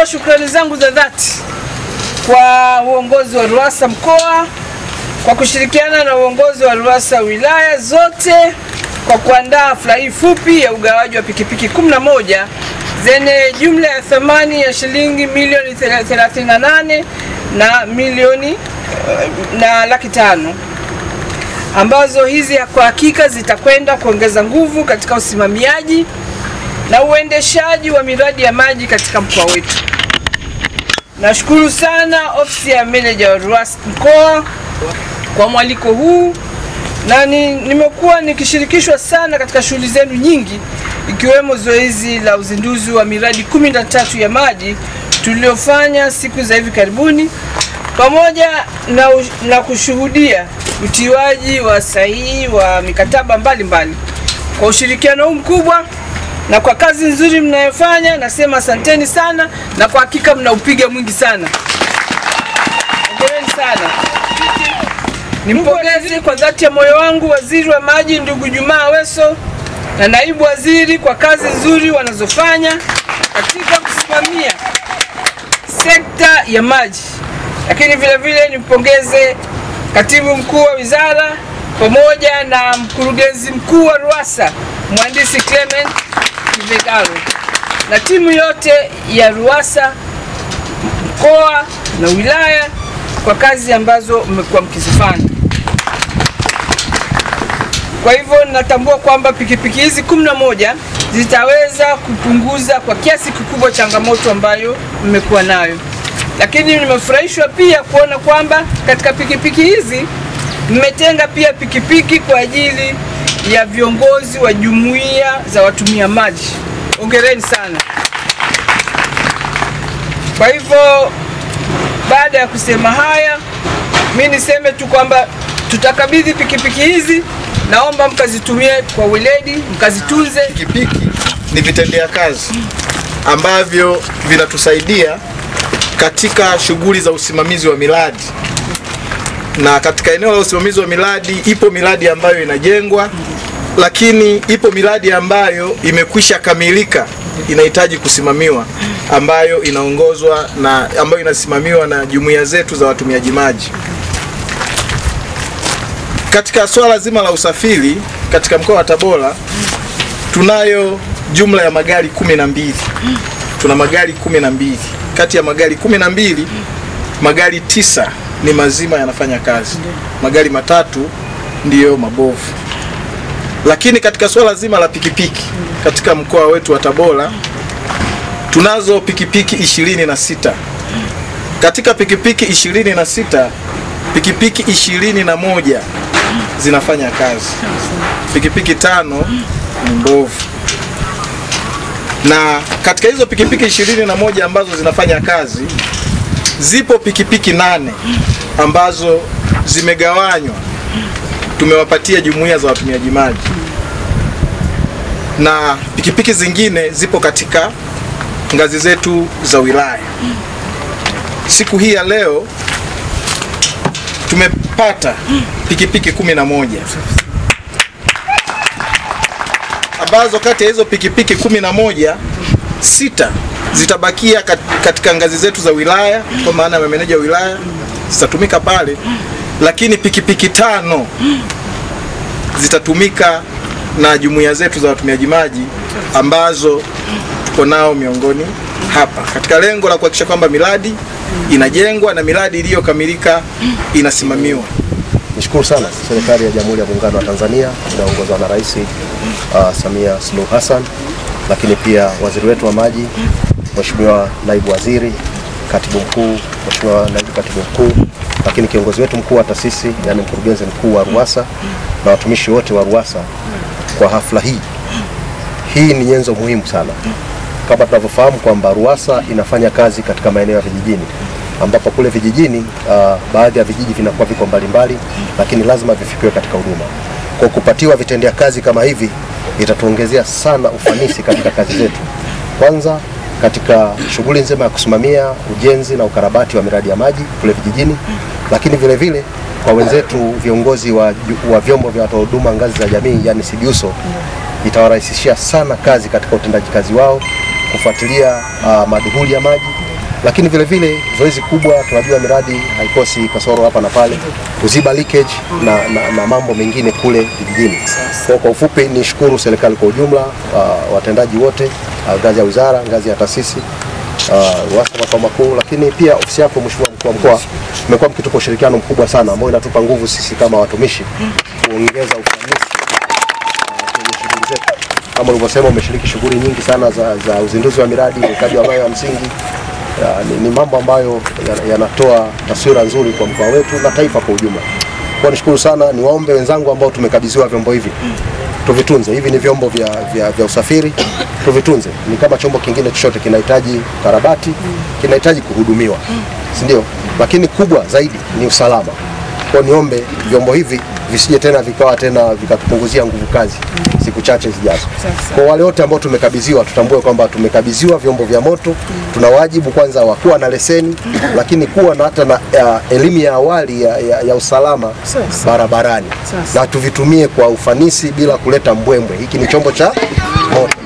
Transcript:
kutoa shukrani zangu za dhati kwa uongozi wa RUWASA mkoa kwa kushirikiana na uongozi wa RUWASA wilaya zote kwa kuandaa hafla hii fupi ya ugawaji wa pikipiki 11 zenye jumla ya thamani ya shilingi milioni 38 na milioni na laki 5, ambazo hizi kwa hakika zitakwenda kuongeza nguvu katika usimamiaji na uendeshaji wa miradi ya maji katika mkoa wetu. Nashukuru sana ofisi ya meneja wa RUWASA mkoa kwa mwaliko huu, na nimekuwa nikishirikishwa sana katika shughuli zenu nyingi, ikiwemo zoezi la uzinduzi wa miradi 13 ya maji tuliofanya siku za hivi karibuni, pamoja na kushuhudia utiwaji wa sahihi wa mikataba mbalimbali. Kwa ushirikiano huu mkubwa na kwa kazi nzuri mnayofanya, nasema asanteni sana, na kwa hakika mnaupiga mwingi sana. Hongereni sana. Nimpongeze kwa dhati ya moyo wangu Waziri wa Maji ndugu Juma Aweso na Naibu Waziri kwa kazi nzuri wanazofanya katika kusimamia sekta ya maji. Lakini vile vile nimpongeze Katibu Mkuu wa Wizara pamoja na Mkurugenzi Mkuu wa RUWASA Mhandisi Clement Kivegaro na timu yote ya RUWASA mkoa na wilaya kwa kazi ambazo mmekuwa mkizifanya. Kwa hivyo natambua kwamba pikipiki hizi 11 zitaweza kupunguza kwa kiasi kikubwa changamoto ambayo mmekuwa nayo. Lakini nimefurahishwa pia kuona kwamba katika pikipiki hizi mmetenga pia pikipiki kwa ajili ya viongozi wa jumuiya za watumia maji. Hongereni sana. Kwa hivyo baada ya kusema haya, mimi niseme tu kwamba tutakabidhi pikipiki hizi, naomba mkazitumie kwa weledi, mkazitunze. Pikipiki ni vitendea kazi ambavyo vinatusaidia katika shughuli za usimamizi wa miradi. Na katika eneo la usimamizi wa miradi ipo miradi ambayo inajengwa, lakini ipo miradi ambayo imekwisha kamilika inahitaji kusimamiwa, ambayo inaongozwa na ambayo inasimamiwa na jumuiya zetu za watumiaji maji. Katika swala zima la usafiri katika mkoa wa Tabora tunayo jumla ya magari 12. Tuna magari 12. Kati ya magari 12, magari 9 ni mazima yanafanya kazi. Magari 3 ndiyo mabovu. Lakini katika swala zima la pikipiki katika mkoa wetu wa Tabora tunazo pikipiki 26. Katika pikipiki 26, pikipiki 21 zinafanya kazi. Pikipiki 5 ni mbovu. Na katika hizo pikipiki 21 ambazo zinafanya kazi, zipo pikipiki 8 ambazo zimegawanywa, tumewapatia jumuiya za watumiaji maji, na pikipiki zingine zipo katika ngazi zetu za wilaya. Siku hii ya leo tumepata pikipiki 11 ambazo kati ya hizo pikipiki 11, 6 zitabakia katika ngazi zetu za wilaya, kwa maana ya meneja wa wilaya zitatumika pale, lakini pikipiki 5 zitatumika na jumuiya zetu za watumiaji maji ambazo tuko nao miongoni hapa, katika lengo la kuhakikisha kwamba miradi inajengwa na miradi iliyokamilika inasimamiwa. Nishukuru sana serikali ya Jamhuri ya Muungano wa Tanzania inaongozwa na Rais Samia Suluhu Hassan, lakini pia waziri wetu wa maji, Mheshimiwa Naibu Waziri, Katibu Mkuu, Mheshimiwa Naibu Katibu Mkuu, lakini kiongozi wetu mkuu wa taasisi, yani mkurugenzi mkuu wa RUWASA na watumishi wote wa RUWASA kwa hafla hii. Hii ni nyenzo muhimu sana. Kama tunavyofahamu kwamba RUWASA inafanya kazi katika maeneo ya vijijini, ambapo kule vijijini baadhi ya vijiji vinakuwa viko mbalimbali, lakini lazima vifikiwe katika huduma. Kwa kupatiwa vitendea kazi kama hivi itatuongezea sana ufanisi katika kazi zetu. Kwanza katika shughuli nzima ya kusimamia ujenzi na ukarabati wa miradi ya maji kule vijijini, lakini vile vile kwa wenzetu viongozi wa vyombo vya watoa huduma ngazi za jamii, yani CBUSO, itawarahisishia sana kazi katika utendaji kazi wao, kufuatilia maduhuli ya maji, Lakini vile vile zoezi kubwa, tunajua miradi haikosi kasoro hapa na pale, kuziba leakage na mambo mengine kule vijijini. Kwa ufupi nishukuru serikali kwa ujumla, watendaji wote ngazi ya wizara, ngazi ya taasisi, RUWASA makao makuu, lakini pia ofisi yako Mheshimiwa Mkuu wa Mkoa, mmekuwa mkitupa ushirikiano mkubwa sana ambao inatupa nguvu sisi kama watumishi kuongeza ufanisi kwenye shughuli zetu. Kama ulivyosema, umeshiriki shughuli nyingi sana za uzinduzi wa miradi, uwekaji wa mawe ya msingi. Ni mambo ambayo yanatoa taswira nzuri kwa mkoa wetu na taifa kwa ujumla. Kwa nishukuru sana, niwaombe wenzangu ambao tumekabidhiwa vyombo hivi, tuvitunze. Hivi ni vyombo vya usafiri, tuvitunze. Ni kama chombo kingine chochote, kinahitaji karabati, kinahitaji kuhudumiwa, si ndio? Lakini kubwa zaidi ni usalama. Kwa niombe vyombo hivi visije tena vikatupunguzia nguvu kazi siku chache zijazo. Kwa wale wote ambao tumekabidhiwa, tutambue kwamba tumekabidhiwa vyombo vya moto, tuna wajibu kwanza wa kuwa na leseni, lakini kuwa na hata na elimu ya awali ya usalama barabarani, na tuvitumie kwa ufanisi bila kuleta mbwembwe. Hiki ni chombo cha moto.